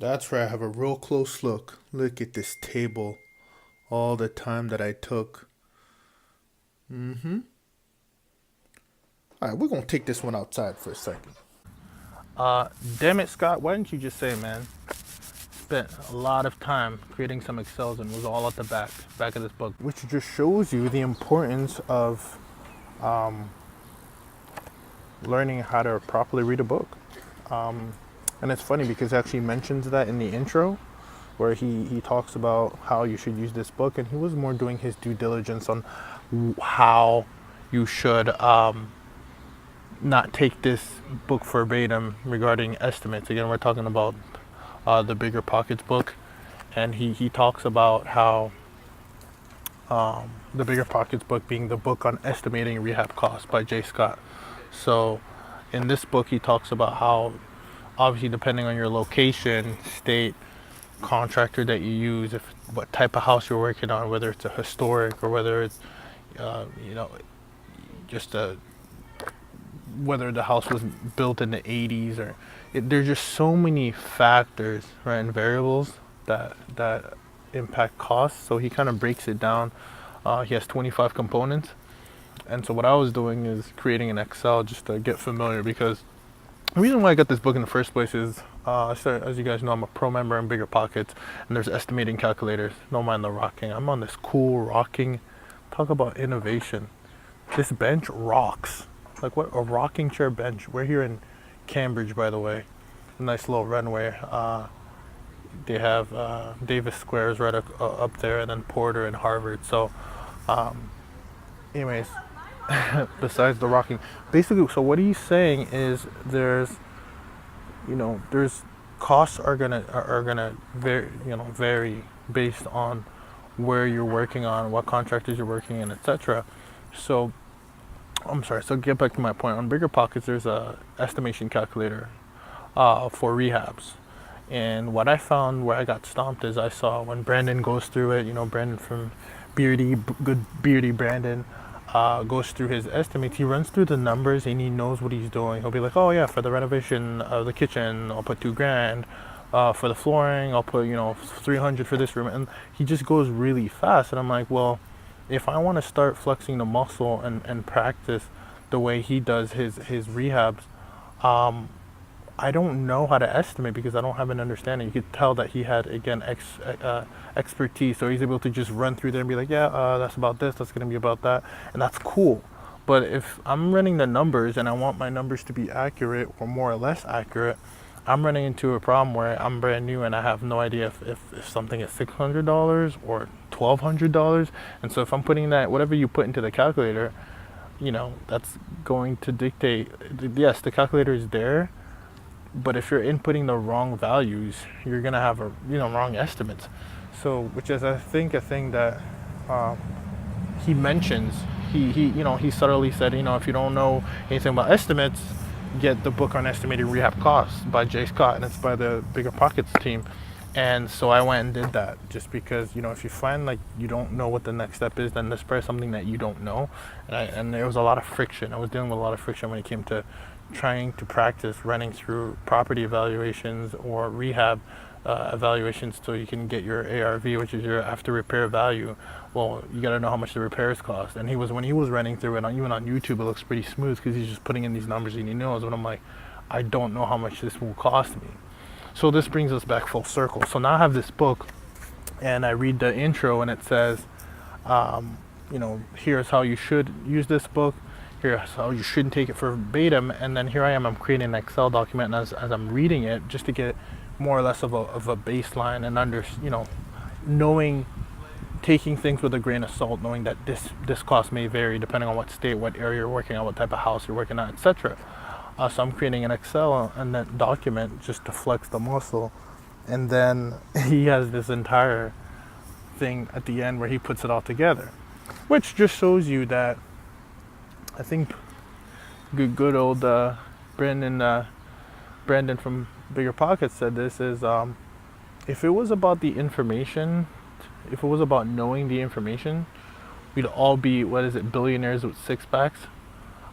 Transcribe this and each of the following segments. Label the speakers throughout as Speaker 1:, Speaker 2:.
Speaker 1: That's right. I have a real close look. Look at this table. All the time that I took. Mm-hmm. All right, we're gonna take this one outside for a second. Uh, Damn it, Scott. Why didn't you just say, man? Spent a lot of time creating some Excels and was all at the back of this book, which just shows you the importance of learning how to properly read a book. And it's funny because he actually mentions that in the intro, where he talks about how you should use this book, and he was more doing his due diligence on how you should not take this book verbatim regarding estimates. Again, we're talking about the Bigger Pockets book, and he talks about how the Bigger Pockets book being the book on estimating rehab costs by Jay Scott. So in this book, he talks about how obviously depending on your location, state, contractor that you use, if what type of house you're working on, whether it's a historic or whether it's you know just a whether the house was built in the 80s or there's just so many factors, right, and variables that impact costs. So he kind of breaks it down. He has 25 components, and so what I was doing is creating an Excel just to get familiar, because the reason why I got this book in the first place is, as you guys know, I'm a pro member in Bigger Pockets, and there's estimating calculators. Don't mind the rocking. I'm on this cool rocking. Talk about innovation. This bench rocks. Like what a rocking chair bench. We're here in Cambridge, by the way. A nice little runway. They have Davis Square is right up there, and then Porter and Harvard. So, anyways, besides the rocking, basically, so what he's saying is there's costs are gonna vary based on where you're working on, what contractors you're working in, etc. So I'm sorry. So get back to my point. On Bigger Pockets, there's a estimation calculator for rehabs. And what I found where I got stomped is I saw when Brandon goes through it. Brandon from good Beardy Brandon, goes through his estimates. He runs through the numbers and he knows what he's doing. He'll be like, oh yeah, for the renovation of the kitchen, I'll put 2 grand. For the flooring, I'll put 300 for this room, and he just goes really fast. And I'm like, well, if I want to start flexing the muscle and practice the way he does his rehabs, um, I don't know how to estimate because I don't have an understanding. You could tell that he had, again, expertise, so he's able to just run through there and be like, yeah, that's about this, that's going to be about that, and that's cool. But if I'm running the numbers and I want my numbers to be accurate or more or less accurate, I'm running into a problem where I'm brand new and I have no idea if something is $600 or $1,200. And so if I'm putting that, whatever you put into the calculator, that's going to dictate, yes, the calculator is there, but if you're inputting the wrong values, you're gonna have wrong estimates. So, which is I think a thing that uh, he mentions. He subtly said, if you don't know anything about estimates, get the book on estimating rehab costs by Jay Scott, and it's by the Bigger Pockets team. And so I went and did that just because, if you find like you don't know what the next step is, then there's probably something that you don't know. And there was a lot of friction. I was dealing with a lot of friction when it came to trying to practice running through property evaluations or rehab evaluations so you can get your ARV, which is your after repair value. Well, you got to know how much the repairs cost. And when he was running through it, even on YouTube, it looks pretty smooth because he's just putting in these numbers and he knows. But I'm like, I don't know how much this will cost me. So this brings us back full circle. So now I have this book, and I read the intro, and it says, here's how you should use this book. Here's how you shouldn't take it verbatim. And then here I am. I'm creating an Excel document, and as I'm reading it, just to get more or less of a baseline and knowing, taking things with a grain of salt, knowing that this cost may vary depending on what state, what area you're working on, what type of house you're working on, etc. So I'm creating an Excel and that document just to flex the muscle. And then he has this entire thing at the end where he puts it all together, which just shows you that I think good old Brandon from Bigger Pockets said this is, if it was about the information, if it was about knowing the information, we'd all be, billionaires with six packs.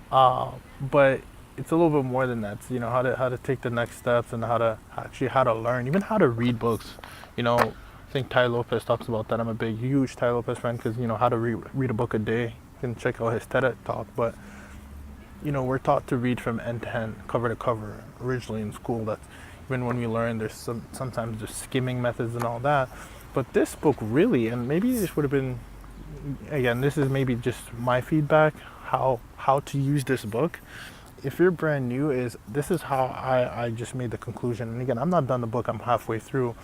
Speaker 1: But it's a little bit more than that. It's, how to take the next steps and how to learn, even how to read books. I think Tai Lopez talks about that. I'm a huge Tai Lopez fan because how to read a book a day. You can check out his TED talk, but we're taught to read from end to end, cover to cover, originally in school. That's even when we learn. There's sometimes there's skimming methods and all that, but this book really, and maybe this would have been, again, this is maybe just my feedback, how to use this book. If you're brand new, this is how I just made the conclusion. And again, I'm not done the book, I'm halfway through.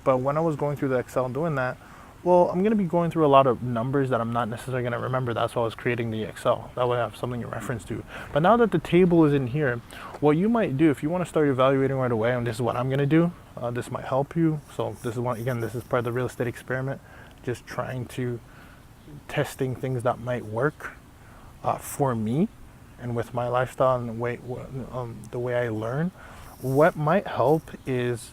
Speaker 1: But when I was going through the Excel doing that, well, I'm going to be going through a lot of numbers that I'm not necessarily going to remember. That's why I was creating the Excel. That way I have something to reference to. But now that the table is in here, what you might do if you want to start evaluating right away, and this is what I'm going to do, this might help you. So this is part of the real estate experiment, just trying to testing things that might work for me and with my lifestyle and the way I learn. What might help is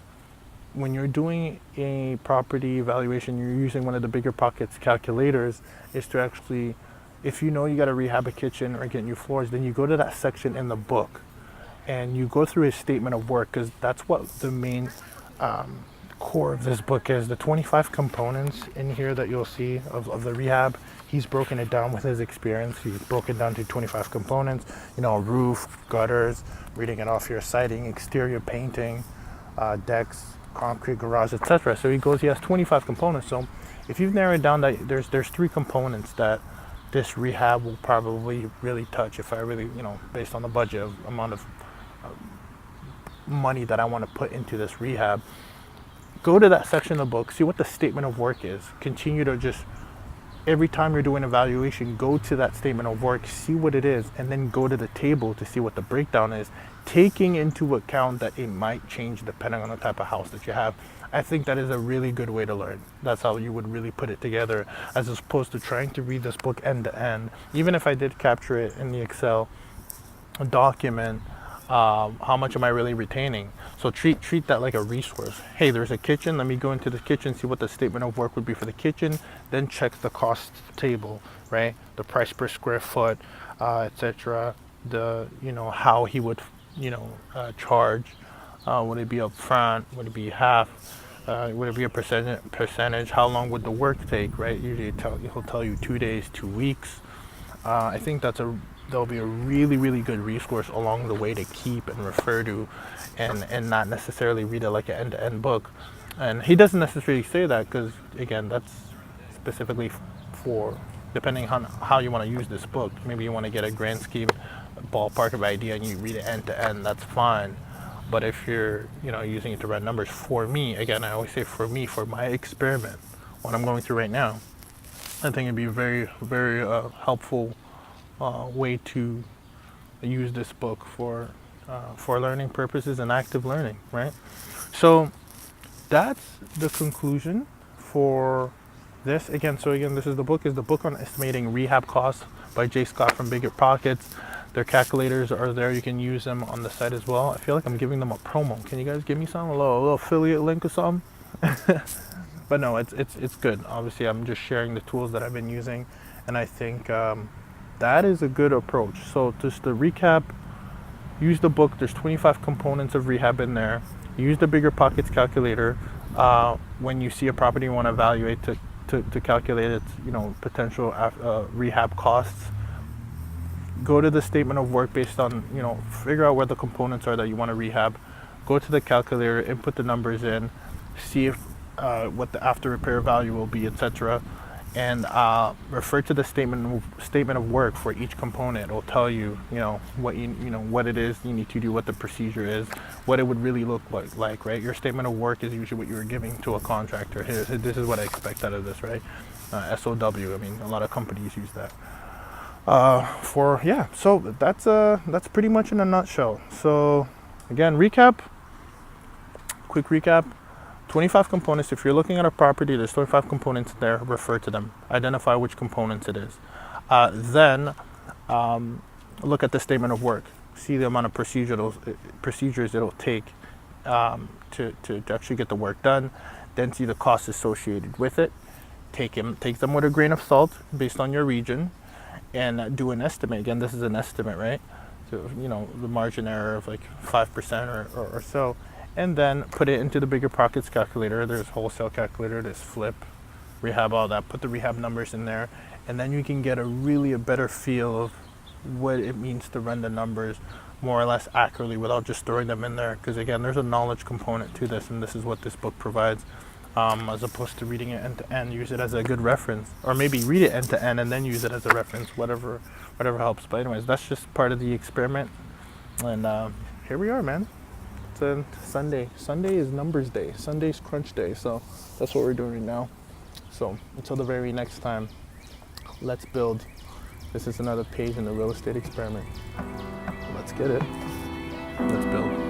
Speaker 1: when you're doing a property evaluation, you're using one of the Bigger Pockets calculators, is to actually, if you got to rehab a kitchen or get new floors, then you go to that section in the book and you go through his statement of work, because that's what the main core of this book is. The 25 components in here that you'll see of the rehab, he's broken it down with his experience. He's broken down to 25 components, roof, gutters, reading it off your siding, exterior painting, decks, concrete, garage, etc. So he has 25 components. So if you've narrowed down that there's 3 components that this rehab will probably really touch, if I really, based on the budget amount of money that I want to put into this rehab, go to that section of the book, see what the statement of work is. Continue to just, every time you're doing evaluation, go to that statement of work, see what it is, and then go to the table to see what the breakdown is, taking into account that it might change depending on the type of house that you have. I think that is a really good way to learn. That's how you would really put it together, as opposed to trying to read this book end to end. Even if I did capture it in the Excel document, how much am I really retaining? So treat that like a resource. Hey, there's a kitchen. Let me go into the kitchen, see what the statement of work would be for the kitchen, then check the cost table, right? The price per square foot, etc. The how he would charge. Would it be up front? Would it be half? Would it be a percentage? How long would the work take, right? Usually he'll tell you 2 days, 2 weeks. I think there'll be a really, really good resource along the way to keep and refer to, and not necessarily read it like an end-to-end book. And he doesn't necessarily say that because, again, that's specifically for depending on how you want to use this book. Maybe you want to get a grand scheme ballpark of idea and you read it end to end, that's fine. But if you're using it to run numbers, for me, again, I always say for me, for my experiment, what I'm going through right now, I think it'd be a very, very helpful way to use this book for learning purposes and active learning, right? So that's the conclusion for this. This is the book on estimating rehab costs by Jay Scott from Bigger Pockets. Their calculators are there. You can use them on the site as well. I feel like I'm giving them a promo. Can you guys give me some a little affiliate link or something? But no, it's good. Obviously, I'm just sharing the tools that I've been using, and I think that is a good approach. So just to recap, use the book. There's 25 components of rehab in there. Use the Bigger Pockets calculator when you see a property you want to evaluate to calculate its potential rehab costs. Go to the statement of work based on figure out where the components are that you want to rehab. Go to the calculator, input the numbers in, see if what the after repair value will be, etc. And refer to the statement of work for each component. It'll tell you what it is you need to do, what the procedure is, what it would really look like, right? Your statement of work is usually what you're giving to a contractor. This is what I expect out of this, right? SOW. I mean, a lot of companies use that. So that's pretty much in a nutshell. So again, quick recap. 25 components. If you're looking at a property, there's 25 components there. Refer to them. Identify which components it is. Then look at the statement of work. See the amount of procedures it'll take to actually get the work done. Then see the costs associated with it. Take them with a grain of salt based on your region, and do an estimate. Again, this is an estimate, right? the margin error of like 5% or so, and then put it into the bigger pockets calculator. There's wholesale calculator, there's flip, rehab, all that. Put the rehab numbers in there, and then you can get a better feel of what it means to run the numbers more or less accurately without just throwing them in there. Because again, there's a knowledge component to this, and this is what this book provides. As opposed to reading it end to end, use it as a good reference, or maybe read it end to end and then use it as a reference, whatever helps. But anyways, that's just part of the experiment, and here we are, man. It's a Sunday. Sunday is numbers day. Sunday's crunch day. So that's what we're doing right now. So until the very next time, let's build. This is another page in the real estate experiment. Let's get it. Let's build.